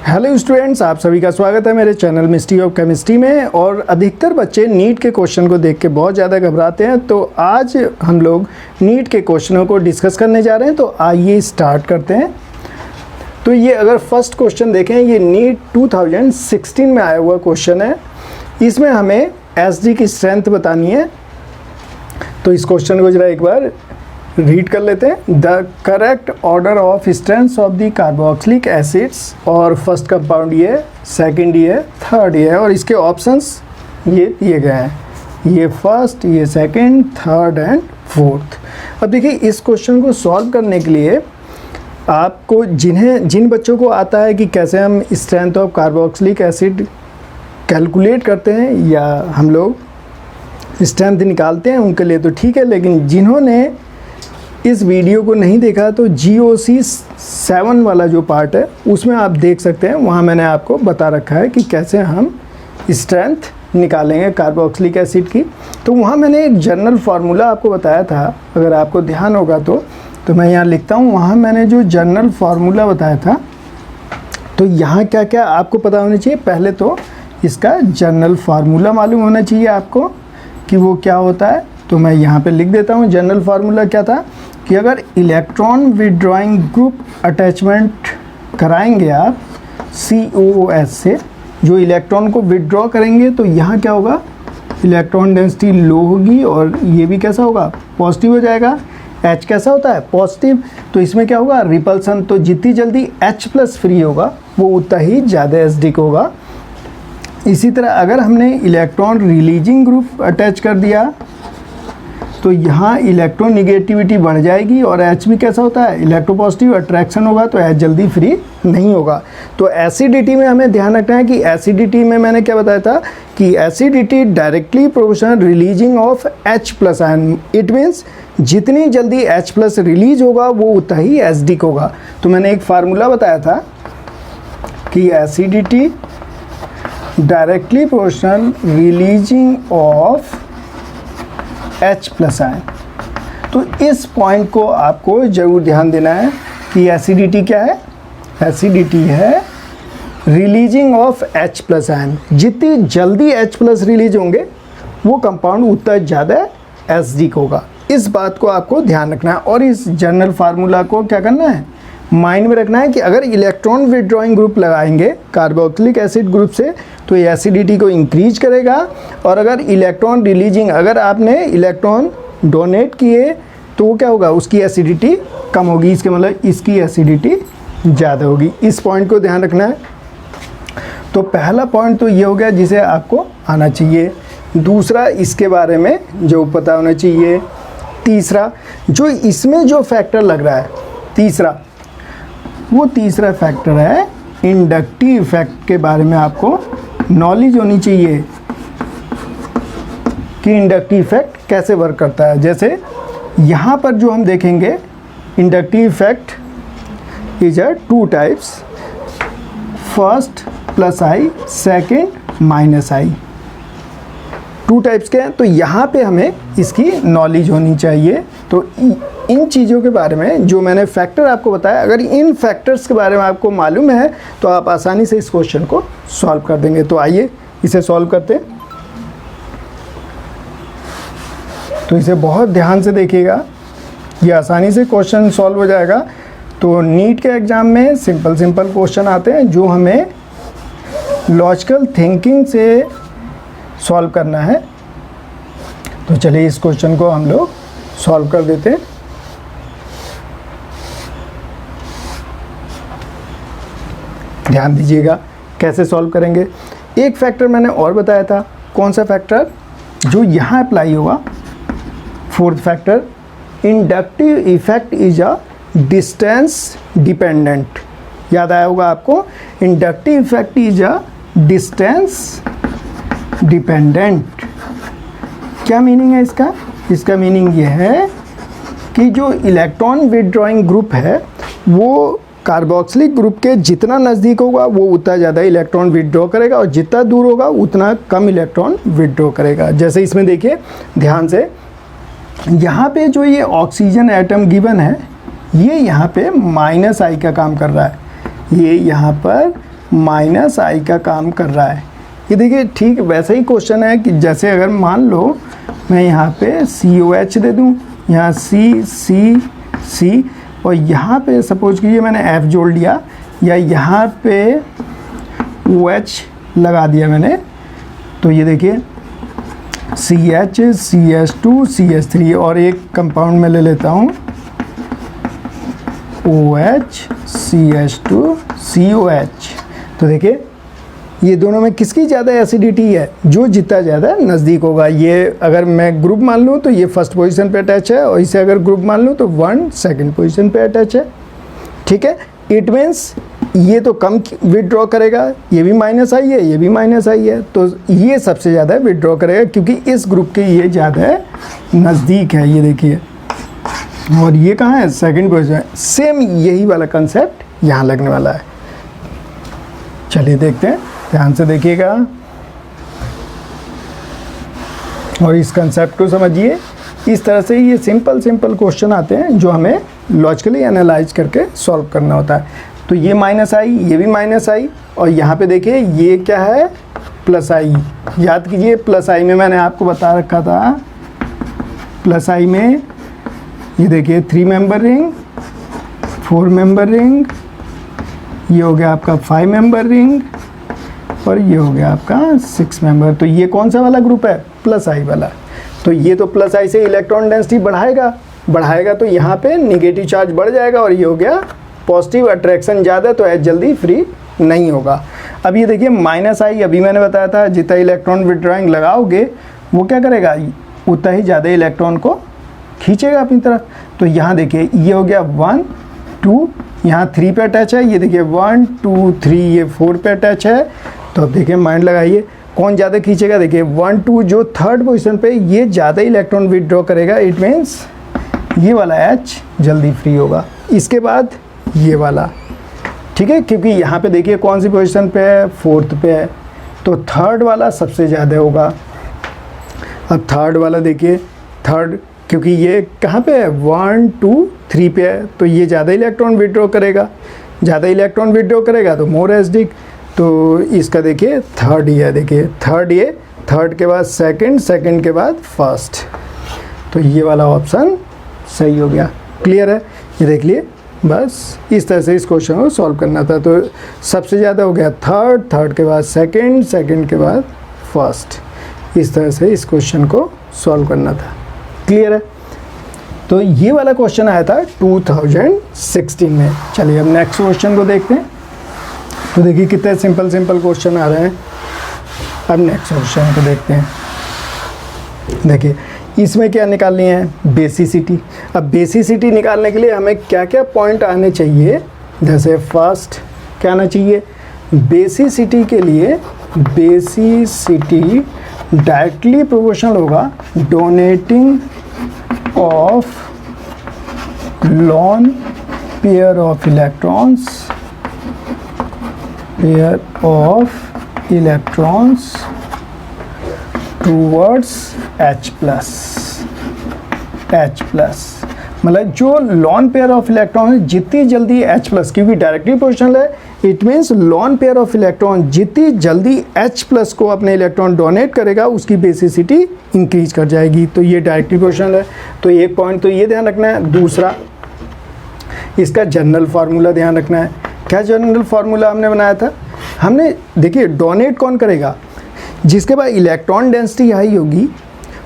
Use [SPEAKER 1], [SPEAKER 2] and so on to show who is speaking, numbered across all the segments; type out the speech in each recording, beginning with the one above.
[SPEAKER 1] Hello students, आप सभी का स्वागत है मेरे चैनल मिस्ट्री ऑफ केमिस्ट्री में। और अधिकतर बच्चे नीट के क्वेश्चन को देख के बहुत ज़्यादा घबराते हैं, तो आज हम लोग नीट के क्वेश्चनों को डिस्कस करने जा रहे हैं। तो आइए स्टार्ट करते हैं। तो ये अगर फर्स्ट क्वेश्चन देखें, ये नीट 2016 में आया हुआ क्वेश्चन है। इसमें हमें एसडी की स्ट्रेंथ बतानी है। तो इस क्वेश्चन को जरा एक बार रीड कर लेते हैं। The correct order of strength of the carboxylic acids, और फर्स्ट कंपाउंड ये है, सेकेंड ये है, थर्ड ये है, और इसके ऑप्शंस ये दिए गए हैं, ये फर्स्ट, ये सेकेंड, थर्ड एंड फोर्थ। अब देखिए, इस क्वेश्चन को सॉल्व करने के लिए आपको जिन बच्चों को आता है कि कैसे हम strength of carboxylic acid calculate करते हैं या हम लोग स्ट्रेंथ निकालते हैं, उनके लिए तो ठीक है। लेकिन जिन्होंने इस वीडियो को नहीं देखा तो GOC 7 वाला जो पार्ट है उसमें आप देख सकते हैं। वहाँ मैंने आपको बता रखा है कि कैसे हम स्ट्रेंथ निकालेंगे कार्बोक्सिलिक एसिड की। तो वहाँ मैंने एक जनरल फार्मूला आपको बताया था, अगर आपको ध्यान होगा तो मैं यहाँ लिखता हूँ। वहाँ मैंने जो जनरल फार्मूला बताया था, तो यहाँ क्या क्या आपको पता होना चाहिए। पहले तो इसका जनरल फार्मूला मालूम होना चाहिए आपको कि वो क्या होता है। तो मैं यहाँ पे लिख देता हूँ। जनरल फार्मूला क्या था कि अगर इलेक्ट्रॉन विड्रॉइंग ग्रुप अटैचमेंट कराएंगे आप COOH से, जो इलेक्ट्रॉन को विड्रॉ करेंगे, तो यहाँ क्या होगा, इलेक्ट्रॉन डेंसिटी लो होगी और ये भी कैसा होगा, पॉजिटिव हो जाएगा। H कैसा होता है, पॉजिटिव। तो इसमें क्या होगा, रिपल्सन। तो जितनी जल्दी H+ फ्री होगा वो उतना ही ज़्यादा एसिडिक होगा। इसी तरह अगर हमने इलेक्ट्रॉन रिलीजिंग ग्रुप अटैच कर दिया तो यहाँ इलेक्ट्रॉन निगेटिविटी बढ़ जाएगी और H भी कैसा होता है, इलेक्ट्रोपॉजिटिव अट्रैक्शन होगा, तो H जल्दी फ्री नहीं होगा। तो एसिडिटी में हमें ध्यान रखना है कि एसिडिटी में मैंने क्या बताया था कि acidity directly proportional releasing of H+ ion. It means जितनी जल्दी H+ रिलीज होगा वो उतना ही एसिडिक होगा। तो मैंने एक फार्मूला बताया था कि acidity directly proportional releasing of H+ ion. तो इस पॉइंट को आपको ज़रूर ध्यान देना है कि एसिडिटी क्या है, एसिडिटी है रिलीजिंग ऑफ H+ आयन। जितनी जल्दी H+ रिलीज होंगे वो कंपाउंड उतना ज़्यादा एसिडिक होगा। इस बात को आपको ध्यान रखना है और इस जनरल फार्मूला को क्या करना है, माइंड में रखना है कि अगर इलेक्ट्रॉन विड्रॉइंग ग्रुप लगाएंगे कार्बोक्सिलिक एसिड ग्रुप से तो ये एसिडिटी को इंक्रीज करेगा। और अगर इलेक्ट्रॉन रिलीजिंग, अगर आपने इलेक्ट्रॉन डोनेट किए तो वो क्या होगा, उसकी एसिडिटी कम होगी। इसके मतलब इसकी एसिडिटी ज़्यादा होगी। इस पॉइंट को ध्यान रखना है। तो पहला पॉइंट तो ये हो गया जिसे आपको आना चाहिए। दूसरा, इसके बारे में जो पता होना चाहिए। तीसरा, जो इसमें जो फैक्टर लग रहा है, तीसरा, वो तीसरा फैक्टर है इंडक्टिव इफेक्ट के बारे में आपको नॉलेज होनी चाहिए कि इंडक्टिव इफेक्ट कैसे वर्क करता है। जैसे यहाँ पर जो हम देखेंगे, inductive effect is a 2 types, first +I, second -I। 2 types के हैं। तो यहाँ पे हमें इसकी नॉलेज होनी चाहिए। तो इन चीज़ों के बारे में जो मैंने फैक्टर आपको बताया, अगर इन फैक्टर्स के बारे में आपको मालूम है तो आप आसानी से इस क्वेश्चन को सॉल्व कर देंगे। तो आइए इसे सॉल्व करते हैं। तो इसे बहुत ध्यान से देखिएगा, ये आसानी से क्वेश्चन सॉल्व हो जाएगा। तो नीट के एग्ज़ाम में सिंपल क्वेश्चन आते हैं जो हमें लॉजिकल थिंकिंग से सॉल्व करना है। तो चलिए इस क्वेश्चन को हम लोग सॉल्व कर देते हैं। ध्यान दीजिएगा कैसे सॉल्व करेंगे। एक फैक्टर मैंने और बताया था, कौन सा फैक्टर, जो यहाँ अप्लाई होगा, fourth factor, inductive effect is a distance dependent. याद आया होगा आपको, inductive effect is a distance dependent. क्या मीनिंग है इसका? इसका मीनिंग ये है कि जो इलेक्ट्रॉन विड्रॉइंग ग्रुप है वो कार्बोक्सिलिक ग्रुप के जितना नज़दीक होगा वो उतना ज़्यादा इलेक्ट्रॉन विड्रॉ करेगा और जितना दूर होगा उतना कम इलेक्ट्रॉन विड्रॉ करेगा। जैसे इसमें देखिए ध्यान से, यहाँ पे जो ये ऑक्सीजन एटम गिवन है ये यहाँ पे -I का काम कर रहा है, ये यहाँ पर माइनस आई का काम कर रहा है। ये देखिए ठीक वैसा ही क्वेश्चन है कि जैसे अगर मान लो मैं यहाँ पे COH दे दूँ, यहाँ C और यहाँ पे सपोज कीजिए मैंने F जोड़ लिया या यहाँ पे OH लगा दिया मैंने, तो ये देखिए CH CH2 CH3 और एक कंपाउंड में ले लेता हूँ OH CH2 COH। तो देखिए ये दोनों में किसकी ज़्यादा एसिडिटी है, जो जितना ज़्यादा नज़दीक होगा। ये अगर मैं ग्रुप मान लूँ तो ये फर्स्ट पोजीशन पे अटैच है और इसे अगर ग्रुप मान लूँ तो 1 सेकंड पोजीशन पे अटैच है। ठीक है, इट मीन्स ये तो कम विड्रॉ करेगा, ये भी माइनस आई है, ये भी माइनस आई है, तो ये सबसे ज़्यादा विड्रॉ करेगा क्योंकि इस ग्रुप के ये ज़्यादा नज़दीक है। ये देखिए, और ये कहाँ है, सेकंड पोजीशन। सेम यही वाला कंसेप्ट यहाँ लगने वाला है। चलिए देखते हैं, ध्यान से देखिएगा और इस कंसेप्ट को समझिए। इस तरह से ये सिंपल क्वेश्चन आते हैं जो हमें लॉजिकली एनालाइज करके सॉल्व करना होता है। तो ये माइनस आई, ये भी माइनस आई और यहाँ पे देखिए ये क्या है, प्लस आई। याद कीजिए प्लस आई में मैंने आपको बता रखा था, प्लस आई में ये देखिए 3 मेंबर रिंग, 4 मेंबर रिंग, ये हो गया आपका 5 मेंबर रिंग और ये हो गया आपका 6 मेंबर। तो ये कौन सा वाला ग्रुप है, प्लस आई वाला। तो ये तो प्लस आई से इलेक्ट्रॉन डेंसिटी बढ़ाएगा तो यहाँ पे निगेटिव चार्ज बढ़ जाएगा और ये हो गया पॉजिटिव, अट्रैक्शन ज़्यादा तो एच जल्दी फ्री नहीं होगा। अब ये देखिए माइनस आई, अभी मैंने बताया था जितना इलेक्ट्रॉन विड्रॉइंग लगाओगे वो क्या करेगा, उतना ही ज़्यादा इलेक्ट्रॉन को खींचेगा अपनी तरफ। तो यहाँ देखिए ये हो गया 1 2, यहाँ 3 पे अटैच है, ये देखिए 1 2 3, ये 4 पे अटैच है। तो अब देखिए माइंड लगाइए कौन ज़्यादा खींचेगा। देखिए 1 2 जो थर्ड पोजीशन पे ये ज़्यादा इलेक्ट्रॉन विड्रॉ करेगा, इट मीन्स ये वाला H जल्दी फ्री होगा। इसके बाद ये वाला, ठीक है, क्योंकि यहाँ पे देखिए कौन सी पोजीशन पे है, 4th पे है, तो थर्ड वाला सबसे ज़्यादा होगा। अब थर्ड वाला देखिए, थर्ड क्योंकि ये कहाँ पे है, 1 2 3 पे है, तो ये ज़्यादा इलेक्ट्रॉन विड्रॉ करेगा, तो मोर एसिडिक। तो इसका देखिए थर्ड ही है, देखिए थर्ड, ये थर्ड के बाद सेकंड, सेकंड के बाद फर्स्ट, तो ये वाला ऑप्शन सही हो गया। क्लियर है, ये देख लिए। बस इस तरह से इस क्वेश्चन को सॉल्व करना था। तो सबसे ज़्यादा हो गया थर्ड, थर्ड के बाद सेकंड, सेकंड के बाद फर्स्ट। इस तरह से इस क्वेश्चन को सॉल्व करना था। क्लियर है, तो ये वाला क्वेश्चन आया था 2016 में। चलिए अब नेक्स्ट क्वेश्चन को देखते हैं। तो देखिए कितने सिंपल क्वेश्चन आ रहे हैं। अब नेक्स्ट क्वेश्चन को देखते हैं। देखिए इसमें क्या निकालनी है, बेसिसिटी। अब बेसिसिटी निकालने के लिए हमें क्या क्या पॉइंट आने चाहिए, जैसे फर्स्ट क्या आना चाहिए, बेसिसिटी के लिए बेसिसिटी डायरेक्टली प्रोपोर्शनल होगा donating of lone pair of electrons towards H plus. मतलब जो लॉन पेयर ऑफ इलेक्ट्रॉन है जितनी जल्दी H प्लस, क्योंकि डायरेक्टली पोजिशनल है, it means lone pair of electron जितनी जल्दी H प्लस को अपने इलेक्ट्रॉन डोनेट करेगा उसकी बेसिसिटी इंक्रीज कर जाएगी। तो ये डायरेक्टली पोजिशनल है, तो एक पॉइंट तो ये ध्यान रखना है। दूसरा इसका जनरल फार्मूला ध्यान रखना है। क्या जनरल फार्मूला हमने बनाया था, हमने देखिए डोनेट कौन करेगा, जिसके पास इलेक्ट्रॉन डेंसिटी हाई होगी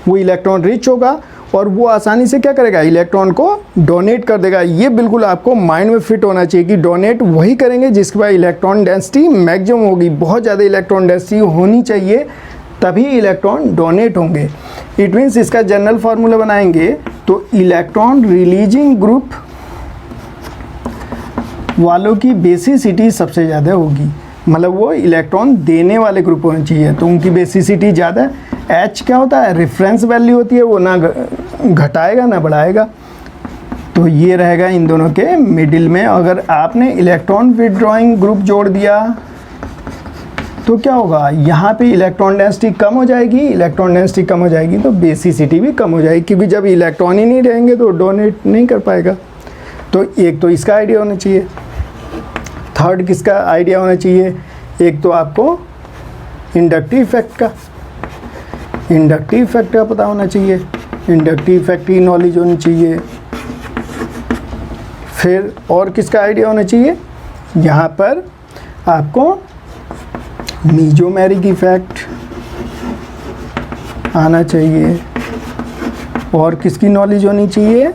[SPEAKER 1] वो इलेक्ट्रॉन रिच होगा और वो आसानी से क्या करेगा, इलेक्ट्रॉन को डोनेट कर देगा। ये बिल्कुल आपको माइंड में फिट होना चाहिए कि डोनेट वही करेंगे जिसके पास इलेक्ट्रॉन डेंसिटी मैक्सिमम होगी। बहुत ज़्यादा इलेक्ट्रॉन डेंसिटी होनी चाहिए तभी इलेक्ट्रॉन डोनेट होंगे। इट मीन्स इसका जनरल फार्मूला बनाएंगे तो इलेक्ट्रॉन रिलीजिंग ग्रुप वालों की बेसिसिटी सबसे ज़्यादा होगी, मतलब वो इलेक्ट्रॉन देने वाले ग्रुप होने चाहिए तो उनकी बेसिसिटी ज़्यादा है। H क्या होता है, रेफरेंस वैल्यू होती है, वो ना घटाएगा ना बढ़ाएगा, तो ये रहेगा इन दोनों के मिडिल में। अगर आपने इलेक्ट्रॉन विड्रॉइंग ग्रुप जोड़ दिया तो क्या होगा, यहाँ पे इलेक्ट्रॉन डेंसिटी कम हो जाएगी, तो बेसिसिटी भी कम हो जाएगी, क्योंकि जब इलेक्ट्रॉन ही नहीं रहेंगे तो डोनेट नहीं कर पाएगा। तो एक तो इसका आइडिया होना चाहिए। थर्ड किसका आइडिया होना चाहिए एक तो आपको इंडक्टिव इफेक्ट का पता होना चाहिए, इंडक्टिव इफेक्ट की नॉलेज होनी चाहिए। फिर और किसका आइडिया होना चाहिए, यहाँ पर आपको मीजोमेरिक इफेक्ट आना चाहिए। और किसकी नॉलेज होनी चाहिए,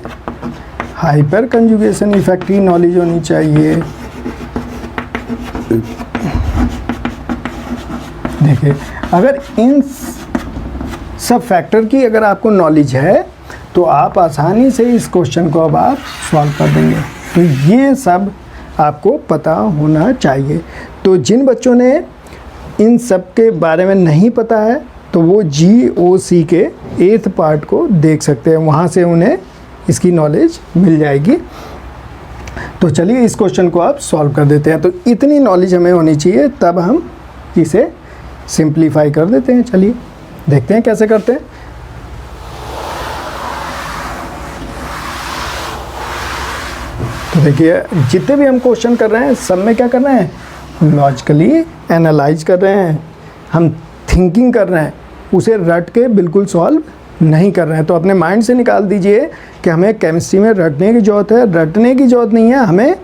[SPEAKER 1] हाइपर कंजुगेशन इफेक्ट की नॉलेज होनी चाहिए। देखिए, अगर इन सब फैक्टर की अगर आपको नॉलेज है तो आप आसानी से इस क्वेश्चन को अब आप सॉल्व कर देंगे। तो ये सब आपको पता होना चाहिए। तो जिन बच्चों ने इन सब के बारे में नहीं पता है तो वो GOC के 8th पार्ट को देख सकते हैं, वहाँ से उन्हें इसकी नॉलेज मिल जाएगी। तो चलिए इस क्वेश्चन को आप सॉल्व कर देते हैं। तो इतनी नॉलेज हमें होनी चाहिए, तब हम इसे सिंप्लीफाई कर देते हैं। चलिए देखते हैं कैसे करते हैं। तो देखिए, जितने भी हम क्वेश्चन कर रहे हैं सब में क्या कर रहे हैं, लॉजिकली एनालाइज कर रहे हैं, हम थिंकिंग कर रहे हैं, उसे रट के बिल्कुल सॉल्व नहीं कर रहे हैं। तो अपने माइंड से निकाल दीजिए कि हमें केमिस्ट्री में रटने की ज़रूरत है। रटने की ज़रूरत नहीं है, हमें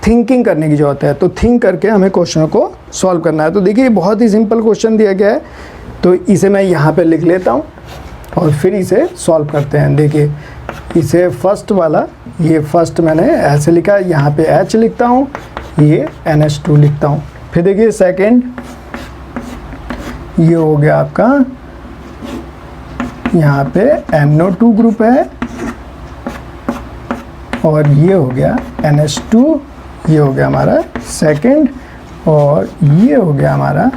[SPEAKER 1] थिंकिंग करने की ज़रूरत है। तो थिंक करके हमें क्वेश्चनों को सॉल्व करना है। तो देखिए, बहुत ही सिंपल क्वेश्चन दिया गया है, तो इसे मैं यहाँ पे लिख लेता हूँ और फिर इसे सॉल्व करते हैं। देखिए, इसे फर्स्ट वाला, ये फर्स्ट मैंने ऐसे लिखा, यहाँ पे H लिखता हूँ, ये NH2 लिखता हूँ। फिर देखिए सेकंड, ये हो गया आपका, यहाँ पे NO2 ग्रुप है और ये हो गया NH2, ये हो गया हमारा सेकंड, और ये हो गया हमारा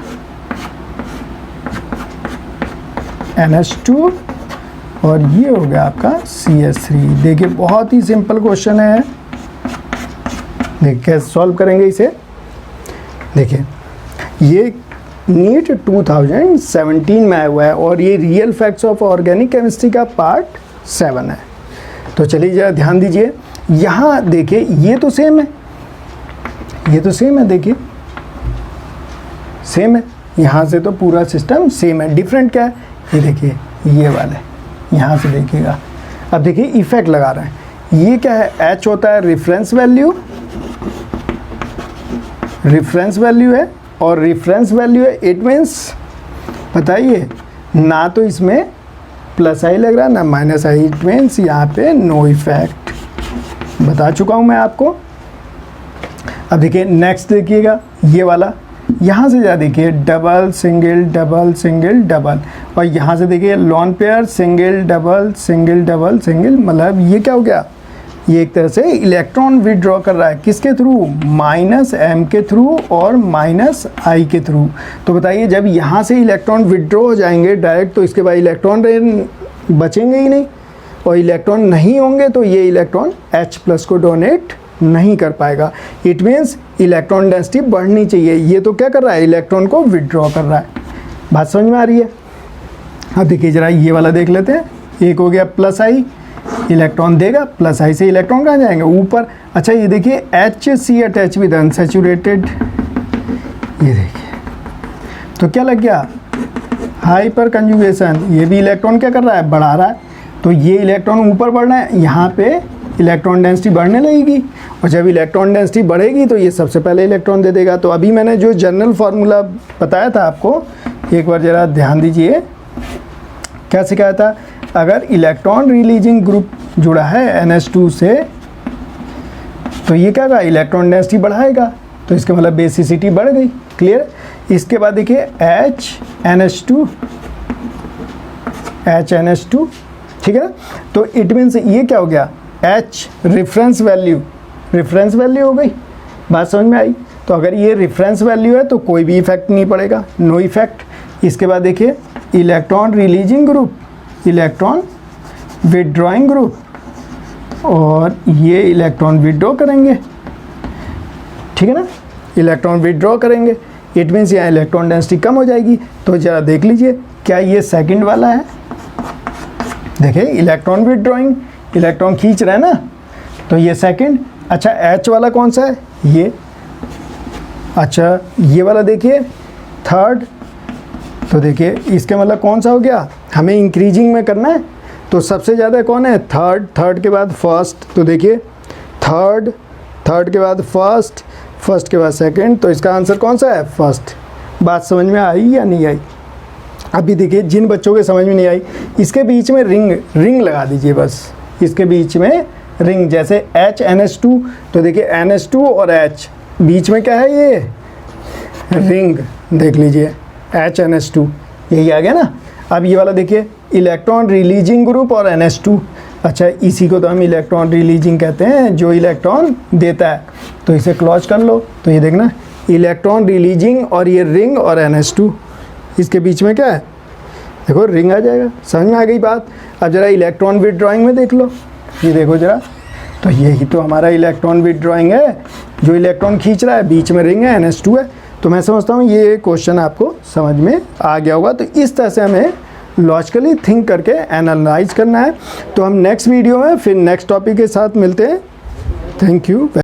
[SPEAKER 1] NH2, और ये हो गया आपका CH3। देखिए, बहुत ही सिंपल क्वेश्चन है। देखिए कैसे सॉल्व करेंगे इसे। देखिए, ये नीट 2017 में आया हुआ है और ये real facts of organic chemistry का पार्ट 7 है। तो चलिए जरा ध्यान दीजिए, यहाँ देखिए ये तो सेम है, ये तो सेम है, देखिए सेम है, यहाँ से तो पूरा सिस्टम सेम है। डिफरेंट क्या है, ये देखिए ये वाला, यहाँ से देखिएगा। अब देखिए इफेक्ट लगा रहे हैं, ये क्या है, H होता है रेफरेंस वैल्यू, रेफरेंस वैल्यू है, और रेफरेंस वैल्यू है, इट मीन्स बताइए ना तो इसमें प्लस आई लग रहा है ना माइनस आई, इट मीन्स यहाँ पे नो इफेक्ट। बता चुका हूँ मैं आपको। अब देखिए नेक्स्ट देखिएगा ये वाला, यहाँ से जा देखिए double single double single double, और यहाँ से देखिए lone pair single double single double single, मतलब ये क्या हो गया, ये एक तरह से इलेक्ट्रॉन विड्रॉ कर रहा है, किसके थ्रू, -m के थ्रू और -i के थ्रू। तो बताइए जब यहाँ से इलेक्ट्रॉन विड्रॉ हो जाएंगे डायरेक्ट, तो इसके बाद इलेक्ट्रॉन बचेंगे ही नहीं, और इलेक्ट्रॉन नहीं होंगे तो ये इलेक्ट्रॉन H+ को डोनेट नहीं कर पाएगा। इट मीन्स इलेक्ट्रॉन डेंसिटी बढ़नी चाहिए। ये तो क्या कर रहा है, इलेक्ट्रॉन को विड्रॉ कर रहा है। बात समझ में आ रही है। अब देखिए जरा ये वाला देख लेते हैं, एक हो गया +i, इलेक्ट्रॉन देगा, +i से इलेक्ट्रॉन कहाँ जाएंगे, ऊपर। अच्छा ये देखिए HC अटैच विद अनसैचुरेटेड, ये देखिए तो क्या लग गया, हाइपर कंजुगेशन। ये भी इलेक्ट्रॉन क्या कर रहा है, बढ़ा रहा है। तो ये इलेक्ट्रॉन ऊपर बढ़ रहा है, यहाँ पे इलेक्ट्रॉन डेंसिटी बढ़ने लगेगी, और जब इलेक्ट्रॉन डेंसिटी बढ़ेगी तो ये सबसे पहले इलेक्ट्रॉन दे देगा। तो अभी मैंने जो जनरल फार्मूला बताया था आपको, एक बार ज़रा ध्यान दीजिए, क्या सिखाया था, अगर इलेक्ट्रॉन रिलीजिंग ग्रुप जुड़ा है NH2 से तो ये क्या होगा, इलेक्ट्रॉन डेंसिटी बढ़ाएगा, तो इसका मतलब बेसिसिटी बढ़ गई। क्लियर। इसके बाद देखिए HNH2, ठीक है ना। तो इट मीन्स ये क्या हो गया, H रेफरेंस वैल्यू हो गई। बात समझ में आई। तो अगर ये रेफरेंस वैल्यू है तो कोई भी इफेक्ट नहीं पड़ेगा, नो इफेक्ट। इसके बाद देखिए electron releasing group, electron withdrawing group, और ये इलेक्ट्रॉन विड्रॉ करेंगे, ठीक है ना, इलेक्ट्रॉन विड्रॉ करेंगे। इट मीन्स यहाँ इलेक्ट्रॉन डेंसिटी कम हो जाएगी। तो ज़रा देख लीजिए क्या ये सेकंड वाला है, देखिए इलेक्ट्रॉन विड्रॉइंग, इलेक्ट्रॉन खींच रहे हैं ना, तो ये सेकंड। अच्छा H वाला कौन सा है, ये। अच्छा ये वाला देखिए थर्ड, तो देखिए इसके मतलब कौन सा हो गया, हमें इंक्रीजिंग में करना है तो सबसे ज़्यादा कौन है थर्ड, थर्ड के बाद फर्स्ट, तो देखिए थर्ड, थर्ड के बाद फर्स्ट, फर्स्ट के बाद सेकंड, तो इसका आंसर कौन सा है फर्स्ट। बात समझ में आई या नहीं आई। अभी देखिए जिन बच्चों के समझ में नहीं आई इसके बीच में रिंग लगा दीजिए, बस इसके बीच में रिंग, जैसे HNH2, तो देखिए NH2 और H बीच में क्या है ये रिंग, देख लीजिए HNH2, यही आ गया ना। अब ये वाला देखिए इलेक्ट्रॉन रिलीजिंग ग्रुप और NH2, अच्छा इसी को तो हम इलेक्ट्रॉन रिलीजिंग कहते हैं, जो इलेक्ट्रॉन देता है, तो इसे क्लोज कर लो, तो ये देखना इलेक्ट्रॉन रिलीजिंग और ये रिंग और NH2, इसके बीच में क्या है देखो रिंग आ जाएगा। समझ में आ गई बात। अब ज़रा इलेक्ट्रॉन विथड्रॉइंग में देख लो, ये देखो ज़रा, तो यही तो हमारा इलेक्ट्रॉन विथड्रॉइंग है, जो इलेक्ट्रॉन खींच रहा है बीच में रिंग है NH2 है। तो मैं समझता हूँ ये क्वेश्चन आपको समझ में आ गया होगा। तो इस तरह से हमें लॉजिकली थिंक करके एनालाइज करना है। तो हम नेक्स्ट वीडियो में फिर नेक्स्ट टॉपिक के साथ मिलते हैं। Thank you.